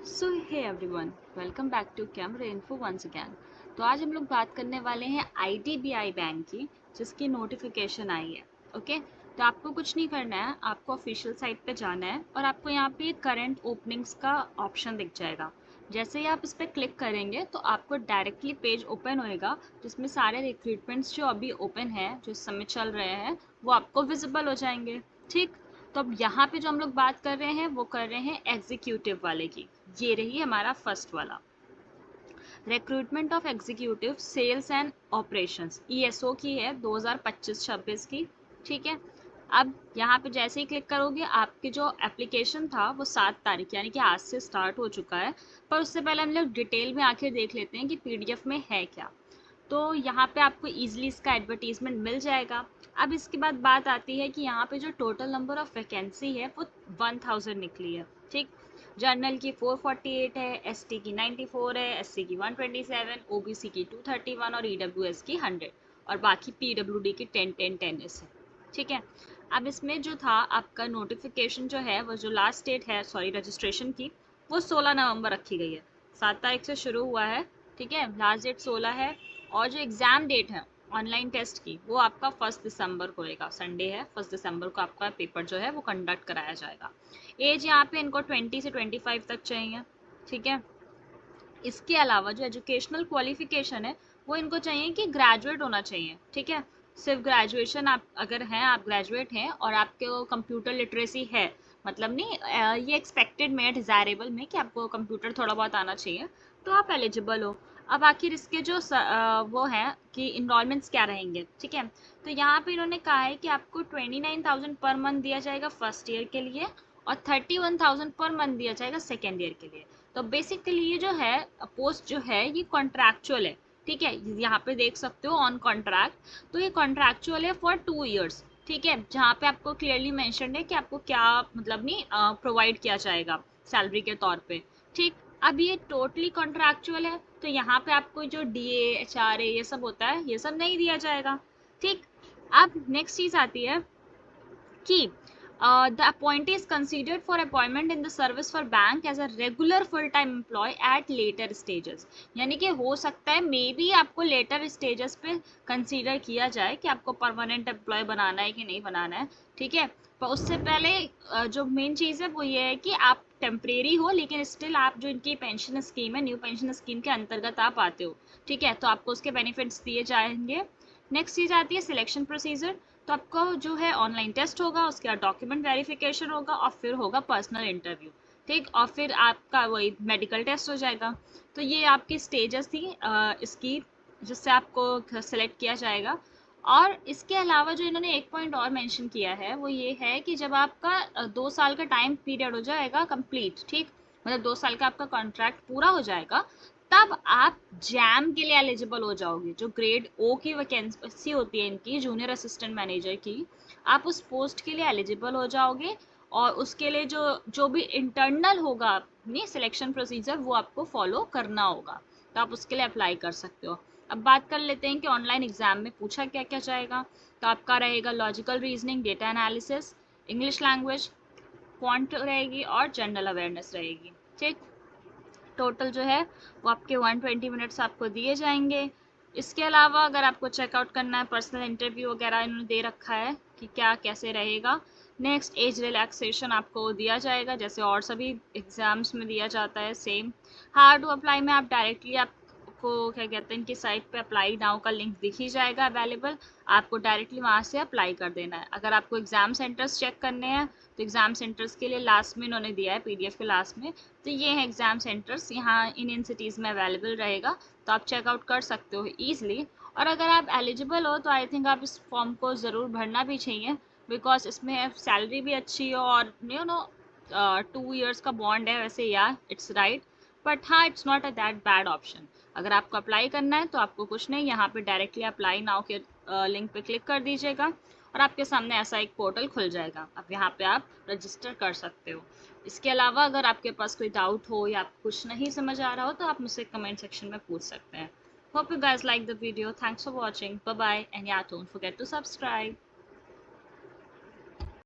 So hey everyone, welcome back to Camera Info once again. तो आज हम लोग बात करने वाले हैं IDBI बैंक की, जिसकी नोटिफिकेशन आई है। ओके, तो आपको कुछ नहीं करना है, आपको ऑफिशियल साइट पे जाना है और आपको यहाँ पे करंट ओपनिंग्स का ऑप्शन दिख जाएगा। जैसे ही आप इस पर क्लिक करेंगे तो आपको डायरेक्टली पेज ओपन होएगा, जिसमें सारे रिक्रूटमेंट्स जो अभी ओपन है, जो इस समय चल रहे हैं, वो आपको विजिबल हो जाएंगे। ठीक, तो अब यहाँ पे जो हम लोग बात कर रहे हैं वो कर रहे हैं एग्जीक्यूटिव वाले की। ये रही हमारा फर्स्ट वाला, recruitment of executive sales and operations, ESO की है 2025-26 की। ठीक है, अब यहाँ पे जैसे ही क्लिक करोगे आपकी जो एप्लीकेशन था वो 7 तारीख यानी कि आज से स्टार्ट हो चुका है। पर उससे पहले हम लोग डिटेल में आखिर देख लेते हैं कि PDF में है क्या। तो यहाँ पे आपको ईजिली इसका एडवर्टीजमेंट मिल जाएगा। अब इसके बाद बात आती है कि यहाँ पे जो टोटल नंबर ऑफ वैकेंसी है वो 1000 निकली है। ठीक, जनरल की 448 है, ST की 94 है, SC की 127, OBC की 231 और EWS की 100 और बाकी PWD की 10-10-10 है। ठीक है, अब इसमें जो था आपका नोटिफिकेशन जो है वो जो लास्ट डेट है सॉरी रजिस्ट्रेशन की, वो 16 नवंबर रखी गई है। 7 तारीख से शुरू हुआ है। ठीक है, लास्ट डेट 16 है और जो एग्ज़ाम डेट है ऑनलाइन टेस्ट की वो आपका 1 दिसंबर को रहेगा, संडे है, 1 दिसंबर को आपका पेपर जो है वो कंडक्ट कराया जाएगा। एज यहाँ पे इनको 20 से 25 तक चाहिए। ठीक है, इसके अलावा जो एजुकेशनल क्वालिफिकेशन है वो इनको चाहिए कि ग्रेजुएट होना चाहिए। ठीक है, सिर्फ ग्रेजुएशन आप अगर हैं, आप ग्रेजुएट हैं और आपके कंप्यूटर लिटरेसी है, मतलब नहीं ये एक्सपेक्टेड में, डिज़ायरेबल में कि आपको कंप्यूटर थोड़ा बहुत आना चाहिए, तो आप एलिजिबल हो। अब आखिर इसके जो वो हैं कि इनरोलमेंट्स क्या रहेंगे। ठीक है, तो यहाँ पे इन्होंने कहा है कि आपको 29,000 पर मंथ दिया जाएगा फर्स्ट ईयर के लिए और 31,000 पर मंथ दिया जाएगा सेकेंड ईयर के लिए। तो बेसिकली ये जो है पोस्ट जो है ये कॉन्ट्रैक्चुअल है। ठीक है, यहाँ पे देख सकते हो ऑन कॉन्ट्रैक्ट, तो ये कॉन्ट्रैक्चुअल है फॉर 2 ईयर्स। ठीक है, जहाँ पे आपको क्लियरली मेंशन है कि आपको क्या मतलब नहीं प्रोवाइड किया जाएगा सैलरी के तौर पे। ठीक, अब ये टोटली कॉन्ट्रैक्चुअल है, तो यहाँ पे आपको जो DA HRA ये सब होता है ये सब नहीं दिया जाएगा। ठीक, अब नेक्स्ट चीज आती है कि the appointee is considered for appointment in the service for bank as a regular full time employee at later stages। यानी कि हो सकता है मे बी आपको लेटर स्टेजेस पे कंसीडर किया जाए कि आपको परमानेंट एम्प्लॉय बनाना है कि नहीं बनाना है। ठीक है, पर उससे पहले जो मेन चीज़ है वो ये है कि आप टेम्परेरी हो, लेकिन स्टिल आप जो इनकी पेंशन स्कीम है, न्यू पेंशन स्कीम के अंतर्गत आप आते हो। ठीक है, तो आपको उसके बेनिफिट्स दिए जाएंगे। नेक्स्ट चीज़ आती है सिलेक्शन प्रोसीजर। तो आपको जो है ऑनलाइन टेस्ट होगा, उसके बाद डॉक्यूमेंट वेरिफिकेशन होगा और फिर होगा पर्सनल इंटरव्यू। ठीक, और फिर आपका वही मेडिकल टेस्ट हो जाएगा। तो ये आपकी स्टेजेस थी इसकी, जिससे आपको सेलेक्ट किया जाएगा। और इसके अलावा जो इन्होंने एक पॉइंट और मेंशन किया है वो ये है कि जब आपका 2 साल का टाइम पीरियड हो जाएगा कंप्लीट, ठीक, मतलब 2 साल का आपका कॉन्ट्रैक्ट पूरा हो जाएगा, तब आप जैम के लिए एलिजिबल हो जाओगे। जो ग्रेड O की वैकेंसी होती है इनकी, जूनियर असिस्टेंट मैनेजर की, आप उस पोस्ट के लिए एलिजिबल हो जाओगे और उसके लिए जो जो भी इंटरनल होगा नहीं सिलेक्शन प्रोसीजर वो आपको फॉलो करना होगा, तो आप उसके लिए अप्लाई कर सकते हो। अब बात कर लेते हैं कि ऑनलाइन एग्जाम में पूछा क्या क्या जाएगा। तो आपका रहेगा logical reasoning, data analysis, English language, quant रहेगी और जनरल अवेयरनेस रहेगी। ठीक, टोटल जो है वो आपके 120 मिनट्स आपको दिए जाएंगे। इसके अलावा अगर आपको चेकआउट करना है, पर्सनल इंटरव्यू वगैरह इन्होंने दे रखा है कि क्या कैसे रहेगा। नेक्स्ट, एज रिलैक्सेशन आपको दिया जाएगा जैसे और सभी एग्जाम्स में दिया जाता है सेम। हाउ टू अप्लाई में आप डायरेक्टली आपको क्या कहते हैं इनकी साइट पे अप्लाई नाउ का लिंक दिख ही जाएगा अवेलेबल, आपको डायरेक्टली वहाँ से अप्लाई कर देना है। अगर आपको एग्जाम सेंटर्स चेक करने हैं तो एग्जाम सेंटर्स के लिए लास्ट में इन्होंने दिया है PDF के लास्ट में, तो ये है एग्जाम सेंटर्स, यहाँ इन सिटीज़ में अवेलेबल रहेगा, तो आप चेकआउट कर सकते हो ईजिली। और अगर आप एलिजिबल हो तो आई थिंक आप इस फॉर्म को ज़रूर भरना भी चाहिए, बिकॉज इसमें सैलरी भी अच्छी हो और यू नो 2 ईयर्स का बॉन्ड है वैसे, यार इट्स राइट, बट हाँ it's not a that bad option. अगर आपको अप्लाई करना है तो आपको कुछ नहीं, यहाँ पे डायरेक्टली अप्लाई नाउ के लिंक पे क्लिक कर दीजिएगा और आपके सामने ऐसा एक पोर्टल खुल जाएगा। अब यहाँ पे आप रजिस्टर कर सकते हो। इसके अलावा अगर आपके पास कोई डाउट हो या कुछ नहीं समझ आ रहा हो तो आप मुझसे कमेंट सेक्शन में पूछ सकते हैं। Hope you guys like the video, thanks for watching, bye bye, and yeah don't forget to subscribe.